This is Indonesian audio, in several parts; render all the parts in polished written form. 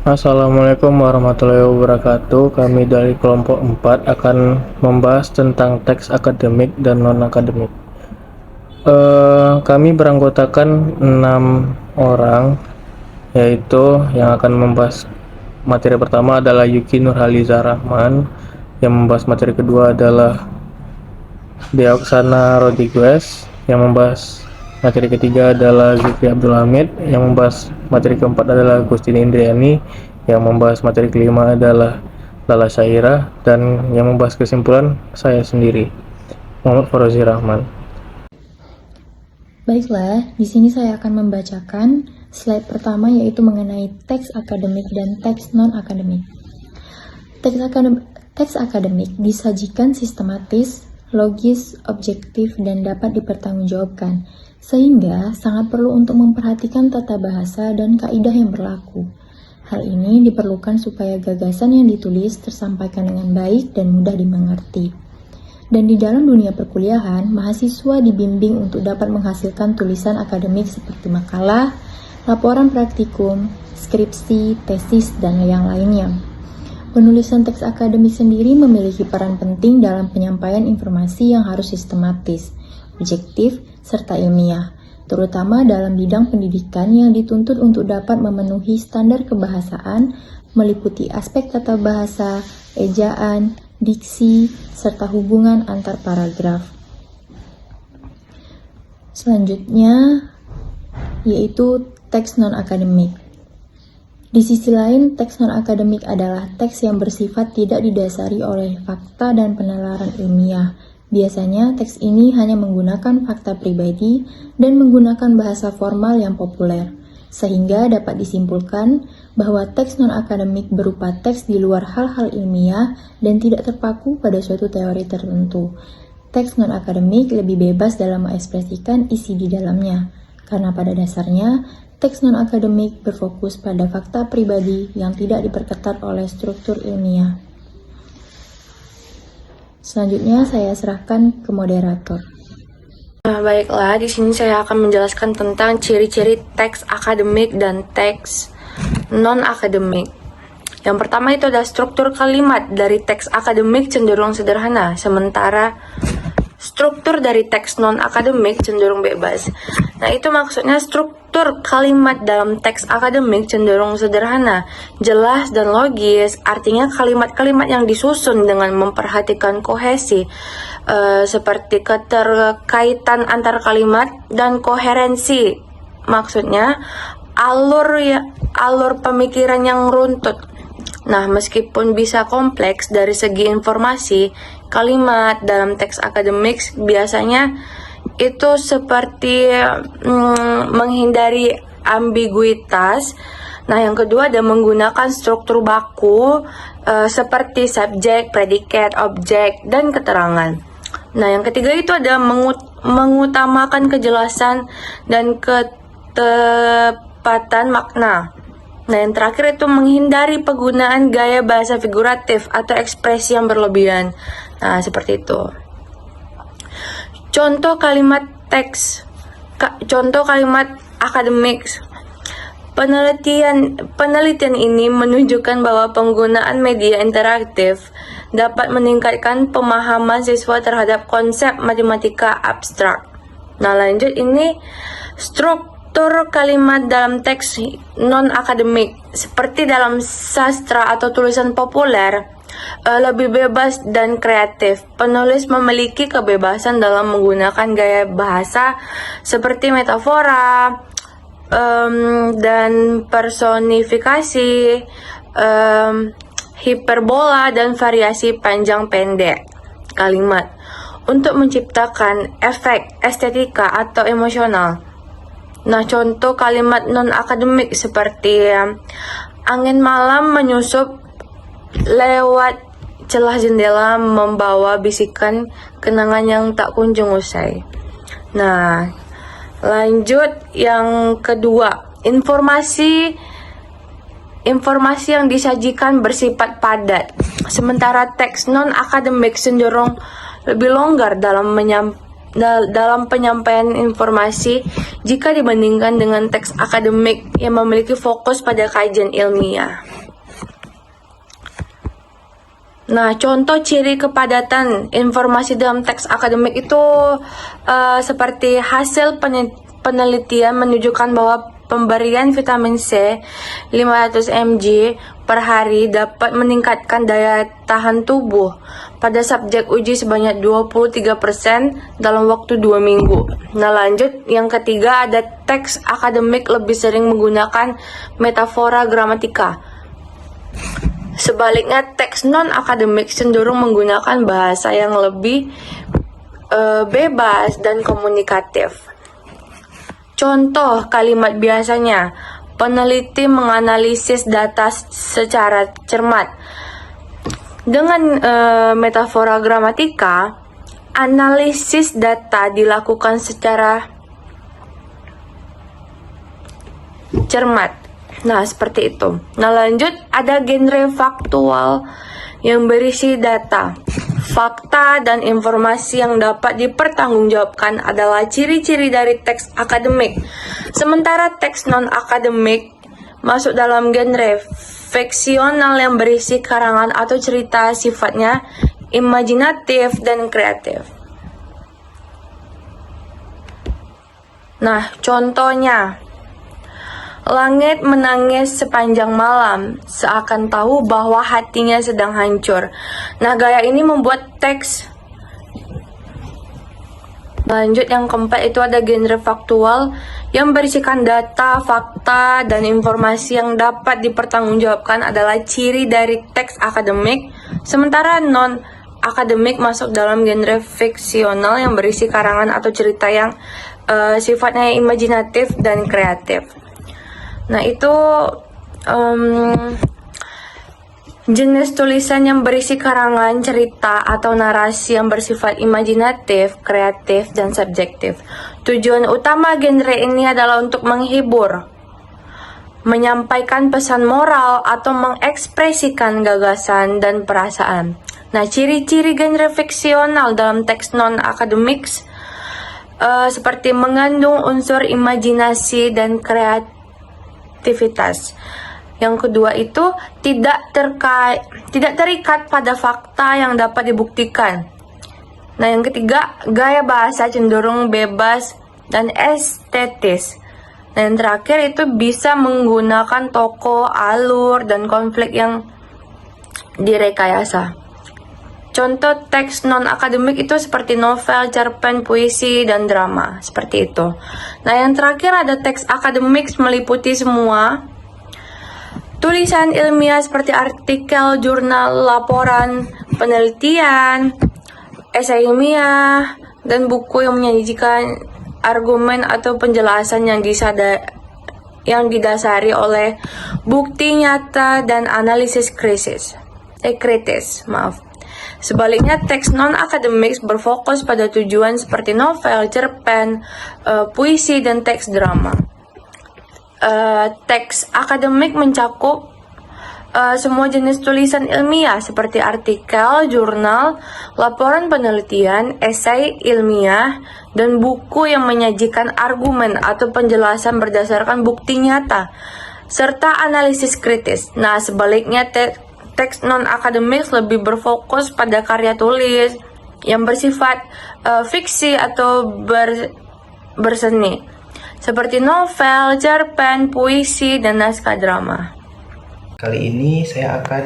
Assalamualaikum warahmatullahi wabarakatuh. Kami dari kelompok 4 akan membahas tentang teks akademik dan non-akademik. Kami beranggotakan 6 orang, yaitu yang akan membahas materi pertama adalah Yuki Nurhaliza Rahman, yang membahas materi kedua adalah Deoksana Rodriguez, yang membahas materi ketiga adalah Zikri Abdul Hamid, yang membahas materi keempat adalah Gustini Indriani, yang membahas materi kelima adalah Lala Syaira, dan yang membahas kesimpulan saya sendiri, Muhammad Fauzi Rahman. Baiklah, di sini saya akan membacakan slide pertama, yaitu mengenai teks akademik dan teks non-akademik. Teks akademik disajikan sistematis, logis, objektif, dan dapat dipertanggungjawabkan, sehingga sangat perlu untuk memperhatikan tata bahasa dan kaidah yang berlaku. Hal ini diperlukan supaya gagasan yang ditulis tersampaikan dengan baik dan mudah dimengerti. Dan di dalam dunia perkuliahan, mahasiswa dibimbing untuk dapat menghasilkan tulisan akademik seperti makalah, laporan praktikum, skripsi, tesis, dan yang lainnya. Penulisan teks akademik sendiri memiliki peran penting dalam penyampaian informasi yang harus sistematis, objektif, serta ilmiah, terutama dalam bidang pendidikan yang dituntut untuk dapat memenuhi standar kebahasaan, meliputi aspek tata bahasa, ejaan, diksi, serta hubungan antar paragraf. Selanjutnya, yaitu teks non-akademik. Di sisi lain, teks non-akademik adalah teks yang bersifat tidak didasari oleh fakta dan penalaran ilmiah. Biasanya, teks ini hanya menggunakan fakta pribadi dan menggunakan bahasa formal yang populer, sehingga dapat disimpulkan bahwa teks non-akademik berupa teks di luar hal-hal ilmiah dan tidak terpaku pada suatu teori tertentu. Teks non-akademik lebih bebas dalam mengekspresikan isi di dalamnya, karena pada dasarnya, teks non-akademik berfokus pada fakta pribadi yang tidak diperketat oleh struktur ilmiah. Selanjutnya saya serahkan ke moderator. Baiklah, di sini saya akan menjelaskan tentang ciri-ciri teks akademik dan teks non-akademik. Yang pertama itu adalah struktur kalimat dari teks akademik cenderung sederhana, sementara struktur dari teks non-akademik cenderung bebas. Nah, itu maksudnya struktur kalimat dalam teks akademik cenderung sederhana, jelas dan logis. Artinya kalimat-kalimat yang disusun dengan memperhatikan kohesi, seperti keterkaitan antar kalimat dan koherensi. Maksudnya alur pemikiran yang runtut. Nah, meskipun bisa kompleks dari segi informasi, kalimat dalam teks akademik biasanya itu seperti menghindari ambiguitas. Nah, yang kedua ada menggunakan struktur baku seperti subjek, predikat, objek, dan keterangan. Nah, yang ketiga itu ada mengutamakan kejelasan dan ketepatan makna. Nah, yang terakhir itu menghindari penggunaan gaya bahasa figuratif atau ekspresi yang berlebihan. Nah, seperti itu. Contoh kalimat akademik. Penelitian ini menunjukkan bahwa penggunaan media interaktif dapat meningkatkan pemahaman siswa terhadap konsep matematika abstrak. Nah, lanjut ini struktur kalimat dalam teks non-akademik, seperti dalam sastra atau tulisan populer, lebih bebas dan kreatif. Penulis memiliki kebebasan dalam menggunakan gaya bahasa seperti metafora dan personifikasi, hiperbola, dan variasi panjang pendek kalimat untuk menciptakan efek estetika atau emosional. Nah, contoh kalimat non-akademik seperti angin malam menyusup lewat celah jendela membawa bisikan kenangan yang tak kunjung usai. Nah, lanjut yang kedua, informasi yang disajikan bersifat padat. Sementara teks non-akademik cenderung lebih longgar dalam dalam penyampaian informasi jika dibandingkan dengan teks akademik yang memiliki fokus pada kajian ilmiah. Nah, contoh ciri kepadatan informasi dalam teks akademik itu seperti hasil penelitian menunjukkan bahwa pemberian vitamin C 500 mg per hari dapat meningkatkan daya tahan tubuh pada subjek uji sebanyak 23% dalam waktu 2 minggu. Nah, lanjut yang ketiga, ada teks akademik lebih sering menggunakan metafora gramatika. Sebaliknya, teks non-akademik cenderung menggunakan bahasa yang lebih bebas dan komunikatif. Contoh kalimat biasanya, peneliti menganalisis data secara cermat. Dengan metafora gramatika, analisis data dilakukan secara cermat. Nah, seperti itu. Nah, lanjut ada genre faktual yang berisi data. Fakta dan informasi yang dapat dipertanggungjawabkan adalah ciri-ciri dari teks akademik. Sementara teks non-akademik masuk dalam genre fiksional yang berisi karangan atau cerita sifatnya imajinatif dan kreatif. Nah, contohnya, langit menangis sepanjang malam, seakan tahu bahwa hatinya sedang hancur. Nah, gaya ini membuat teks. Lanjut yang keempat itu ada genre faktual yang berisikan data, fakta, dan informasi yang dapat dipertanggungjawabkan adalah ciri dari teks akademik. Sementara non-akademik masuk dalam genre fiksional yang berisi karangan atau cerita yang sifatnya imajinatif dan kreatif. Nah, itu jenis tulisan yang berisi karangan, cerita, atau narasi yang bersifat imajinatif, kreatif, dan subjektif. Tujuan utama genre ini adalah untuk menghibur, menyampaikan pesan moral, atau mengekspresikan gagasan dan perasaan. Nah, ciri-ciri genre fiksional dalam teks non-akademik seperti mengandung unsur imajinasi dan kreativitas. Yang kedua itu tidak terikat pada fakta yang dapat dibuktikan. Nah, yang ketiga, gaya bahasa cenderung bebas dan estetis. Nah, yang terakhir itu bisa menggunakan tokoh, alur, dan konflik yang direkayasa. Contoh teks non-akademik itu seperti novel, cerpen, puisi, dan drama. Seperti itu. Nah, yang terakhir ada teks akademik meliputi semua tulisan ilmiah seperti artikel, jurnal, laporan, penelitian, esai ilmiah, dan buku yang menyajikan argumen atau penjelasan yang didasari oleh bukti nyata dan analisis kritis. Sebaliknya, teks non-akademik berfokus pada tujuan seperti novel, cerpen, puisi, dan teks drama. Teks akademik mencakup semua jenis tulisan ilmiah seperti artikel, jurnal, laporan penelitian, esai ilmiah, dan buku yang menyajikan argumen atau penjelasan berdasarkan bukti nyata, serta analisis kritis. Nah, sebaliknya teks non-akademik lebih berfokus pada karya tulis yang bersifat fiksi atau berseni, seperti novel, cerpen, puisi, dan naskah drama. Kali ini saya akan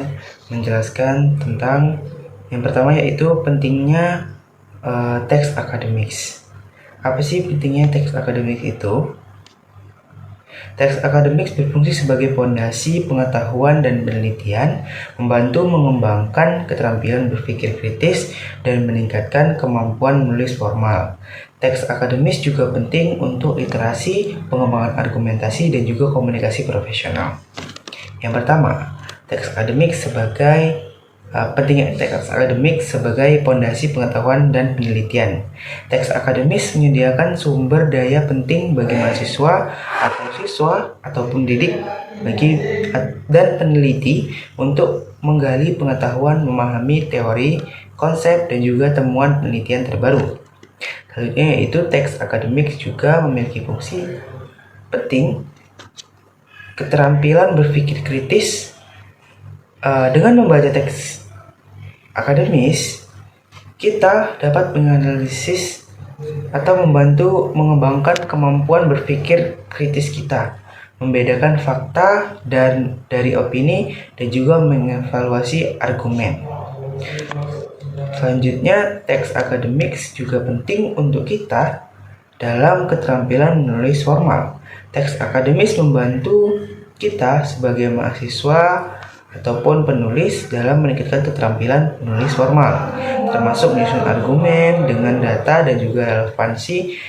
menjelaskan tentang yang pertama, yaitu pentingnya teks akademik. Apa sih pentingnya teks akademik itu? Teks akademik berfungsi sebagai fondasi pengetahuan dan penelitian, membantu mengembangkan keterampilan berpikir kritis, dan meningkatkan kemampuan menulis formal. Teks akademis juga penting untuk literasi, pengembangan argumentasi, dan juga komunikasi profesional. Yang pertama, teks akademik sebagai pentingnya teks akademik sebagai fondasi pengetahuan dan penelitian. Teks akademis menyediakan sumber daya penting bagi mahasiswa atau siswa ataupun didik dan peneliti untuk menggali pengetahuan, memahami teori, konsep, dan juga temuan penelitian terbaru. Selanjutnya yaitu teks akademik juga memiliki fungsi penting, keterampilan berpikir kritis. Dengan membaca teks akademis, kita dapat menganalisis atau membantu mengembangkan kemampuan berpikir kritis kita, membedakan fakta dan dari opini, dan juga mengevaluasi argumen. Selanjutnya, teks akademik juga penting untuk kita dalam keterampilan menulis formal. Teks akademis membantu kita sebagai mahasiswa ataupun penulis dalam meningkatkan keterampilan menulis formal, termasuk menyusun argumen dengan data dan juga relevansi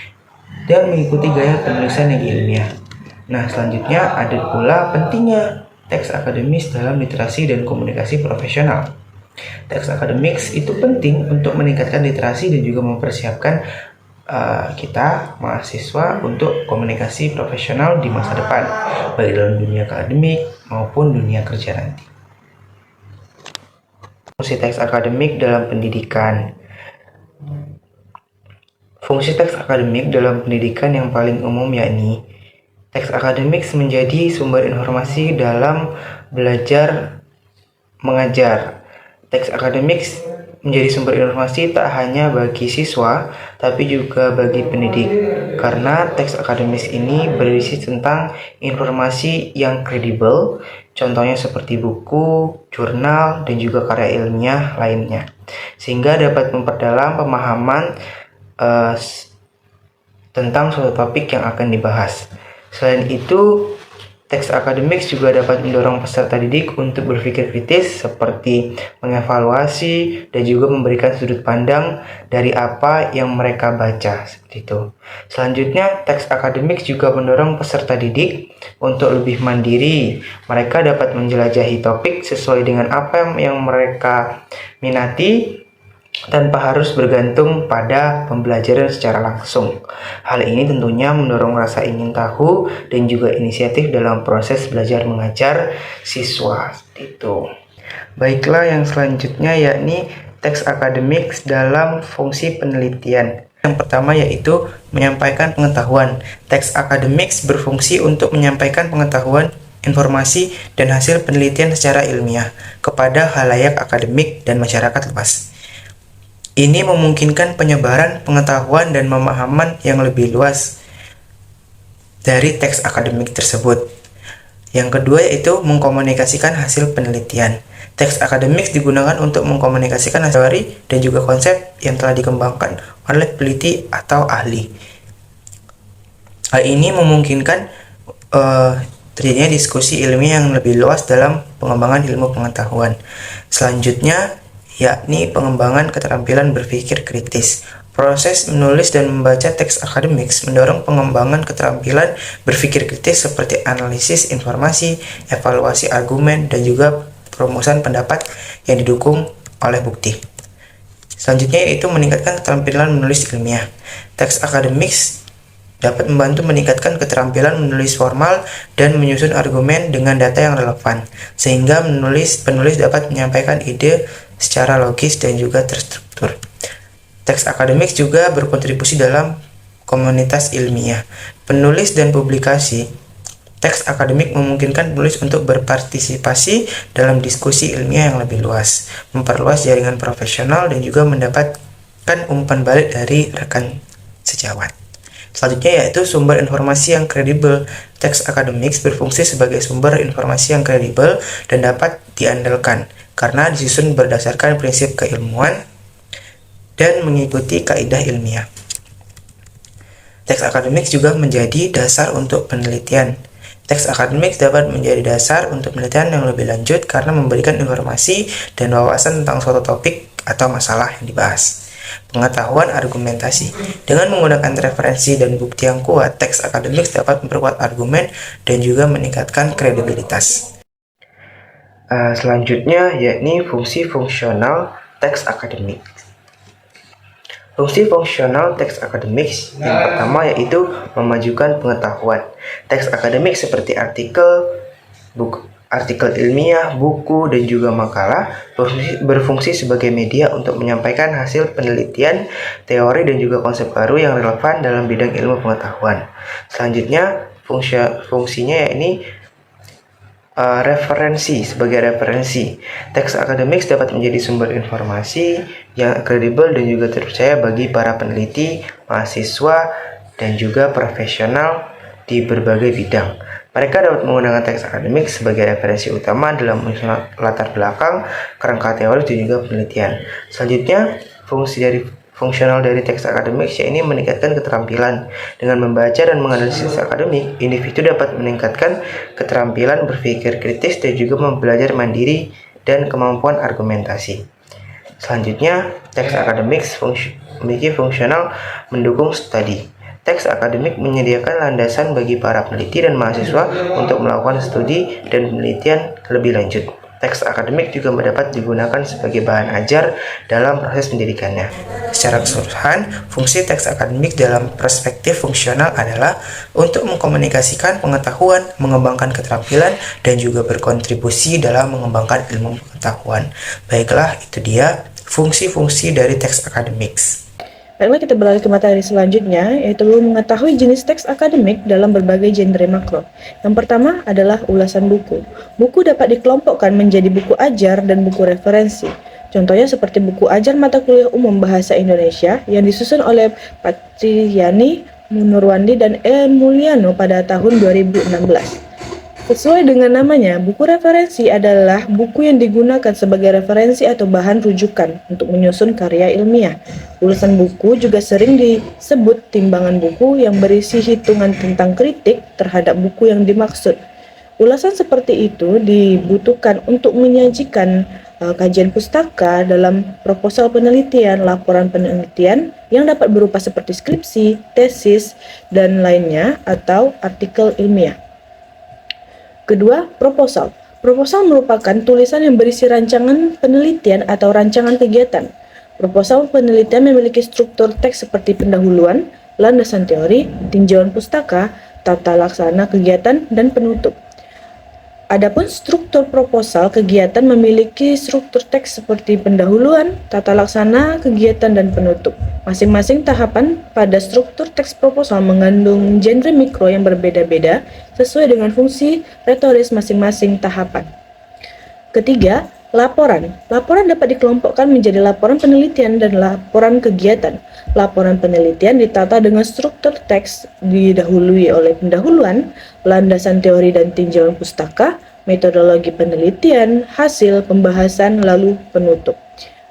dan mengikuti gaya penulisan yang ilmiah. Nah, selanjutnya ada pula pentingnya teks akademis dalam literasi dan komunikasi profesional. Teks akademik itu penting untuk meningkatkan literasi dan juga mempersiapkan kita mahasiswa untuk komunikasi profesional di masa depan, baik dalam dunia akademik maupun dunia kerja nanti. Fungsi teks akademik dalam pendidikan. Fungsi teks akademik dalam pendidikan yang paling umum yakni teks akademik menjadi sumber informasi dalam belajar mengajar. Teks akademik menjadi sumber informasi tak hanya bagi siswa, tapi juga bagi pendidik. Karena teks akademis ini berisi tentang informasi yang kredibel, contohnya seperti buku, jurnal, dan juga karya ilmiah lainnya. Sehingga dapat memperdalam pemahaman tentang suatu topik yang akan dibahas. Selain itu, teks akademik juga dapat mendorong peserta didik untuk berpikir kritis seperti mengevaluasi dan juga memberikan sudut pandang dari apa yang mereka baca, seperti itu. Selanjutnya, teks akademik juga mendorong peserta didik untuk lebih mandiri. Mereka dapat menjelajahi topik sesuai dengan apa yang mereka minati tanpa harus bergantung pada pembelajaran secara langsung. Hal ini tentunya mendorong rasa ingin tahu dan juga inisiatif dalam proses belajar mengajar siswa. Itu. Baiklah, yang selanjutnya yakni teks akademik dalam fungsi penelitian. Yang pertama yaitu menyampaikan pengetahuan. Teks akademik berfungsi untuk menyampaikan pengetahuan, informasi, dan hasil penelitian secara ilmiah kepada khalayak akademik dan masyarakat luas. Ini memungkinkan penyebaran pengetahuan dan pemahaman yang lebih luas dari teks akademik tersebut. Yang kedua yaitu mengkomunikasikan hasil penelitian. Teks akademik digunakan untuk mengkomunikasikan hasil teori dan juga konsep yang telah dikembangkan oleh peneliti atau ahli. Hal ini memungkinkan terjadinya diskusi ilmiah yang lebih luas dalam pengembangan ilmu pengetahuan. Selanjutnya yakni pengembangan keterampilan berpikir kritis. Proses menulis dan membaca teks akademik mendorong pengembangan keterampilan berpikir kritis seperti analisis informasi, evaluasi argumen, dan juga perumusan pendapat yang didukung oleh bukti. Selanjutnya yaitu meningkatkan keterampilan menulis ilmiah. Teks akademik dapat membantu meningkatkan keterampilan menulis formal dan menyusun argumen dengan data yang relevan, sehingga penulis dapat menyampaikan ide secara logis dan juga terstruktur. Teks akademik juga berkontribusi dalam komunitas ilmiah. Penulis dan publikasi. Teks akademik memungkinkan penulis untuk berpartisipasi dalam diskusi ilmiah yang lebih luas, memperluas jaringan profesional, dan juga mendapatkan umpan balik dari rekan sejawat. Selanjutnya yaitu sumber informasi yang kredibel. Teks akademik berfungsi sebagai sumber informasi yang kredibel dan dapat diandalkan karena disusun berdasarkan prinsip keilmuan dan mengikuti kaidah ilmiah. Teks akademik juga menjadi dasar untuk penelitian. Teks akademik dapat menjadi dasar untuk penelitian yang lebih lanjut karena memberikan informasi dan wawasan tentang suatu topik atau masalah yang dibahas. Pengetahuan argumentasi. Dengan menggunakan referensi dan bukti yang kuat, teks akademik dapat memperkuat argumen dan juga meningkatkan kredibilitas. Selanjutnya yakni fungsi fungsional teks akademik. Fungsi fungsional teks akademik yang pertama yaitu memajukan pengetahuan. Teks akademik seperti artikel, artikel ilmiah, buku, dan juga makalah berfungsi sebagai media untuk menyampaikan hasil penelitian, teori, dan juga konsep baru yang relevan dalam bidang ilmu pengetahuan. Selanjutnya, fungsinya yakni sebagai referensi. Teks akademik dapat menjadi sumber informasi yang kredibel dan juga terpercaya bagi para peneliti, mahasiswa, dan juga profesional di berbagai bidang. Mereka dapat menggunakan teks akademik sebagai referensi utama dalam latar belakang, kerangka teori, dan juga penelitian. Selanjutnya, fungsional dari teks akademik yakni meningkatkan keterampilan. Dengan membaca dan menganalisis akademik, individu dapat meningkatkan keterampilan berpikir kritis dan juga belajar mandiri dan kemampuan argumentasi. Selanjutnya, teks akademik memiliki fungsional mendukung studi. Teks akademik menyediakan landasan bagi para peneliti dan mahasiswa untuk melakukan studi dan penelitian lebih lanjut. Teks akademik juga dapat digunakan sebagai bahan ajar dalam proses pendidikannya. Secara keseluruhan, fungsi teks akademik dalam perspektif fungsional adalah untuk mengkomunikasikan pengetahuan, mengembangkan keterampilan, dan juga berkontribusi dalam mengembangkan ilmu pengetahuan. Baiklah, itu dia fungsi-fungsi dari teks akademik. Baiklah, kita beralih ke materi selanjutnya, yaitu mengetahui jenis teks akademik dalam berbagai genre makro. Yang pertama adalah ulasan buku. Buku dapat dikelompokkan menjadi buku ajar dan buku referensi. Contohnya seperti buku ajar mata kuliah umum bahasa Indonesia yang disusun oleh Patriani, Nurwandi, dan Mulyano pada tahun 2016. Sesuai dengan namanya, buku referensi adalah buku yang digunakan sebagai referensi atau bahan rujukan untuk menyusun karya ilmiah. Ulasan buku juga sering disebut timbangan buku yang berisi hitungan tentang kritik terhadap buku yang dimaksud. Ulasan seperti itu dibutuhkan untuk menyajikan kajian pustaka dalam proposal penelitian, laporan penelitian yang dapat berupa seperti skripsi, tesis, dan lainnya atau artikel ilmiah. Kedua, proposal. Proposal merupakan tulisan yang berisi rancangan penelitian atau rancangan kegiatan. Proposal penelitian memiliki struktur teks seperti pendahuluan, landasan teori, tinjauan pustaka, tata laksana kegiatan, dan penutup. Adapun struktur proposal kegiatan memiliki struktur teks seperti pendahuluan, tata laksana, kegiatan, dan penutup. Masing-masing tahapan pada struktur teks proposal mengandung genre mikro yang berbeda-beda sesuai dengan fungsi retoris masing-masing tahapan. Ketiga, laporan. Laporan dapat dikelompokkan menjadi laporan penelitian dan laporan kegiatan. Laporan penelitian ditata dengan struktur teks didahului oleh pendahuluan, landasan teori dan tinjauan pustaka, metodologi penelitian, hasil pembahasan, lalu penutup.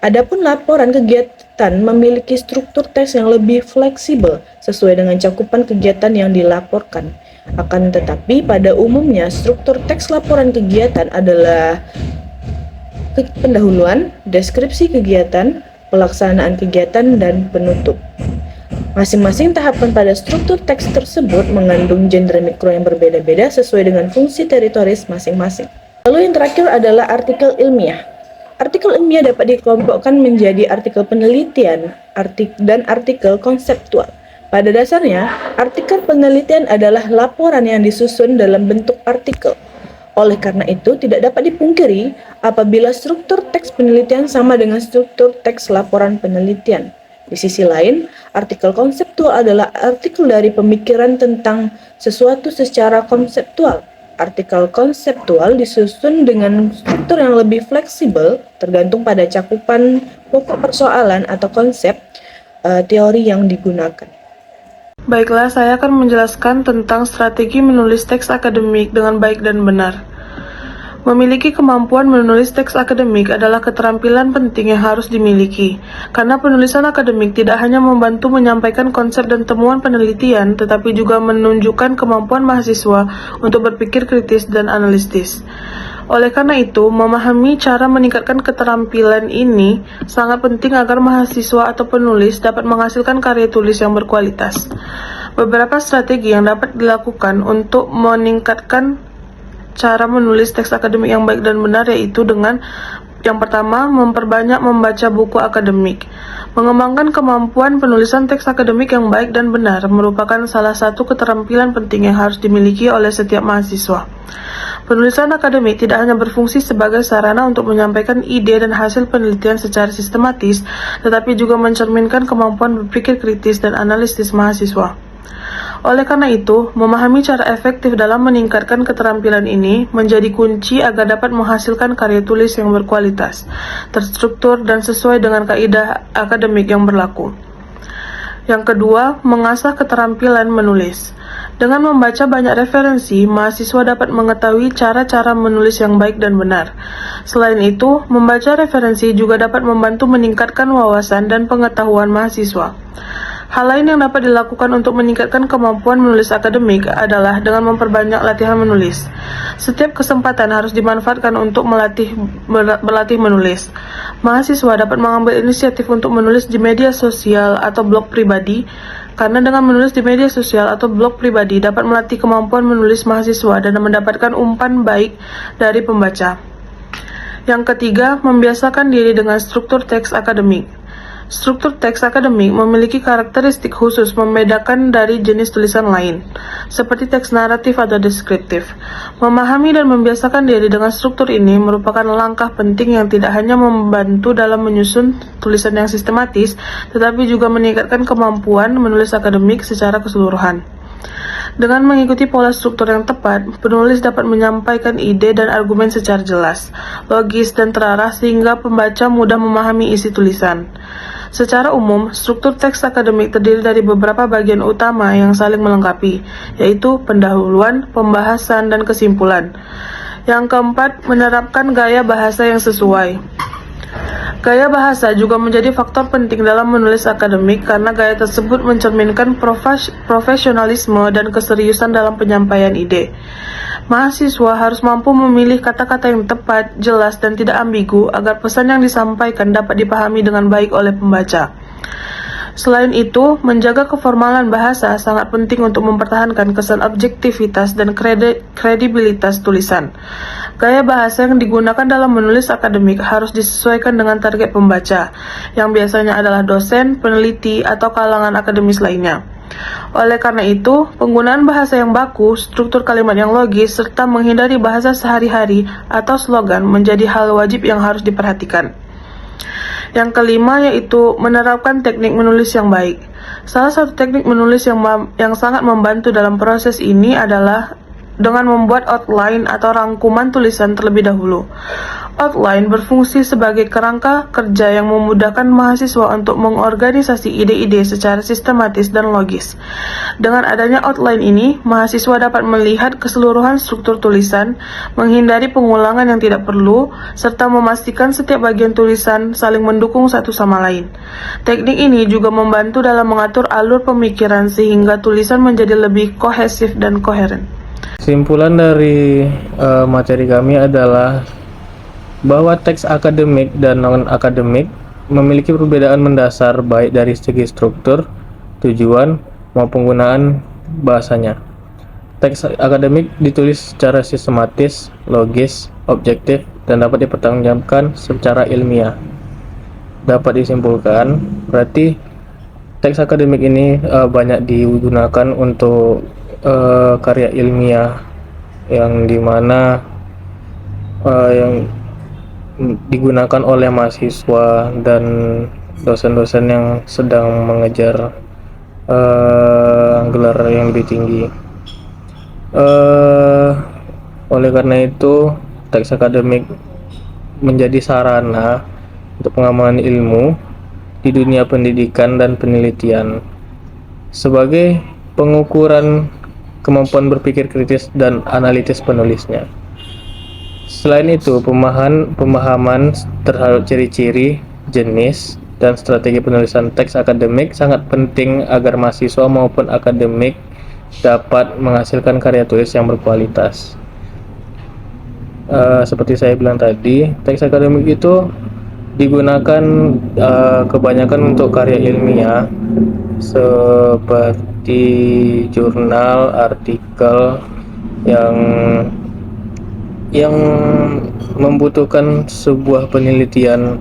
Adapun laporan kegiatan memiliki struktur teks yang lebih fleksibel sesuai dengan cakupan kegiatan yang dilaporkan. Akan tetapi pada umumnya struktur teks laporan kegiatan adalah pendahuluan, deskripsi kegiatan, pelaksanaan kegiatan, dan penutup. Masing-masing tahapan pada struktur teks tersebut mengandung genre mikro yang berbeda-beda sesuai dengan fungsi teritoris masing-masing. Lalu yang terakhir adalah artikel ilmiah. Artikel ilmiah dapat dikelompokkan menjadi artikel penelitian dan artikel konseptual. Pada dasarnya, artikel penelitian adalah laporan yang disusun dalam bentuk artikel. Oleh karena itu, tidak dapat dipungkiri apabila struktur teks penelitian sama dengan struktur teks laporan penelitian. Di sisi lain, artikel konseptual adalah artikel dari pemikiran tentang sesuatu secara konseptual. Artikel konseptual disusun dengan struktur yang lebih fleksibel, tergantung pada cakupan pokok persoalan atau konsep teori yang digunakan. Baiklah, saya akan menjelaskan tentang strategi menulis teks akademik dengan baik dan benar. Memiliki kemampuan menulis teks akademik adalah keterampilan penting yang harus dimiliki, karena penulisan akademik tidak hanya membantu menyampaikan konsep dan temuan penelitian, tetapi juga menunjukkan kemampuan mahasiswa untuk berpikir kritis dan analitis. Oleh karena itu, memahami cara meningkatkan keterampilan ini sangat penting agar mahasiswa atau penulis dapat menghasilkan karya tulis yang berkualitas. Beberapa strategi yang dapat dilakukan untuk meningkatkan cara menulis teks akademik yang baik dan benar yaitu dengan yang pertama, memperbanyak membaca buku akademik. Mengembangkan kemampuan penulisan teks akademik yang baik dan benar merupakan salah satu keterampilan penting yang harus dimiliki oleh setiap mahasiswa. Penulisan akademik tidak hanya berfungsi sebagai sarana untuk menyampaikan ide dan hasil penelitian secara sistematis, tetapi juga mencerminkan kemampuan berpikir kritis dan analisis mahasiswa. Oleh karena itu, memahami cara efektif dalam meningkatkan keterampilan ini menjadi kunci agar dapat menghasilkan karya tulis yang berkualitas, terstruktur, dan sesuai dengan kaidah akademik yang berlaku. Yang kedua, mengasah keterampilan menulis. Dengan membaca banyak referensi, mahasiswa dapat mengetahui cara-cara menulis yang baik dan benar. Selain itu, membaca referensi juga dapat membantu meningkatkan wawasan dan pengetahuan mahasiswa. Hal lain yang dapat dilakukan untuk meningkatkan kemampuan menulis akademik adalah dengan memperbanyak latihan menulis. Setiap kesempatan harus dimanfaatkan untuk berlatih menulis. Mahasiswa dapat mengambil inisiatif untuk menulis di media sosial atau blog pribadi, karena dengan menulis di media sosial atau blog pribadi dapat melatih kemampuan menulis mahasiswa dan mendapatkan umpan baik dari pembaca. Yang ketiga, membiasakan diri dengan struktur teks akademik. Struktur teks akademik memiliki karakteristik khusus membedakan dari jenis tulisan lain, seperti teks naratif atau deskriptif. Memahami dan membiasakan diri dengan struktur ini merupakan langkah penting yang tidak hanya membantu dalam menyusun tulisan yang sistematis, tetapi juga meningkatkan kemampuan menulis akademik secara keseluruhan. Dengan mengikuti pola struktur yang tepat, penulis dapat menyampaikan ide dan argumen secara jelas, logis, dan terarah sehingga pembaca mudah memahami isi tulisan. Secara umum, struktur teks akademik terdiri dari beberapa bagian utama yang saling melengkapi, yaitu pendahuluan, pembahasan, dan kesimpulan. Yang keempat, menerapkan gaya bahasa yang sesuai. Gaya bahasa juga menjadi faktor penting dalam menulis akademik karena gaya tersebut mencerminkan profesionalisme dan keseriusan dalam penyampaian ide. Mahasiswa harus mampu memilih kata-kata yang tepat, jelas, dan tidak ambigu agar pesan yang disampaikan dapat dipahami dengan baik oleh pembaca. Selain itu, menjaga keformalan bahasa sangat penting untuk mempertahankan kesan objektivitas dan kredibilitas tulisan. Gaya bahasa yang digunakan dalam menulis akademik harus disesuaikan dengan target pembaca, yang biasanya adalah dosen, peneliti, atau kalangan akademis lainnya. Oleh karena itu, penggunaan bahasa yang baku, struktur kalimat yang logis, serta menghindari bahasa sehari-hari atau slogan menjadi hal wajib yang harus diperhatikan. Yang kelima yaitu menerapkan teknik menulis yang baik. Salah satu teknik menulis yang sangat membantu dalam proses ini adalah dengan membuat outline atau rangkuman tulisan terlebih dahulu. Outline berfungsi sebagai kerangka kerja yang memudahkan mahasiswa untuk mengorganisasi ide-ide secara sistematis dan logis. Dengan adanya outline ini, mahasiswa dapat melihat keseluruhan struktur tulisan, menghindari pengulangan yang tidak perlu, serta memastikan setiap bagian tulisan saling mendukung satu sama lain. Teknik ini juga membantu dalam mengatur alur pemikiran sehingga tulisan menjadi lebih kohesif dan koheren. Kesimpulan dari materi kami adalah bahwa teks akademik dan non-akademik memiliki perbedaan mendasar baik dari segi struktur, tujuan, maupun penggunaan bahasanya. Teks akademik ditulis secara sistematis, logis, objektif, dan dapat dipertanggungjawabkan secara ilmiah. Dapat disimpulkan, berarti teks akademik ini banyak digunakan untuk karya ilmiah yang dimana yang digunakan oleh mahasiswa dan dosen-dosen yang sedang mengejar gelar yang lebih tinggi. Oleh karena itu, teks akademik menjadi sarana untuk pengembangan ilmu di dunia pendidikan dan penelitian sebagai pengukuran kemampuan berpikir kritis dan analitis penulisnya. Selain itu, pemahaman terhadap ciri-ciri, jenis, dan strategi penulisan teks akademik sangat penting agar mahasiswa maupun akademik dapat menghasilkan karya tulis yang berkualitas. Seperti saya bilang tadi, teks akademik itu digunakan kebanyakan untuk karya ilmiah seperti jurnal, artikel yang membutuhkan sebuah penelitian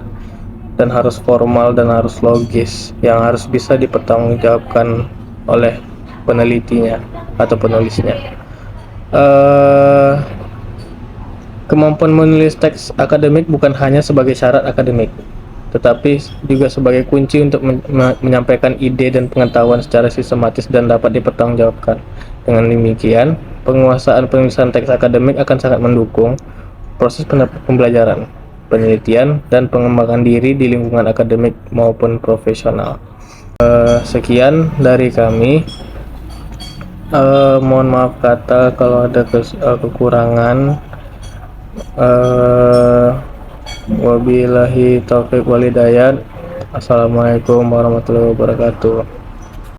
dan harus formal dan harus logis, yang harus bisa dipertanggungjawabkan oleh penelitinya atau penulisnya. Kemampuan menulis teks akademik bukan hanya sebagai syarat akademik, tetapi juga sebagai kunci untuk menyampaikan ide dan pengetahuan secara sistematis dan dapat dipertanggungjawabkan. Dengan demikian, penguasaan penulisan teks akademik akan sangat mendukung proses pembelajaran, penelitian, dan pengembangan diri di lingkungan akademik maupun profesional. Sekian dari kami. Mohon maaf kata kalau ada kekurangan. Wabillahi taufiq walhidayah. Assalamualaikum warahmatullahi wabarakatuh.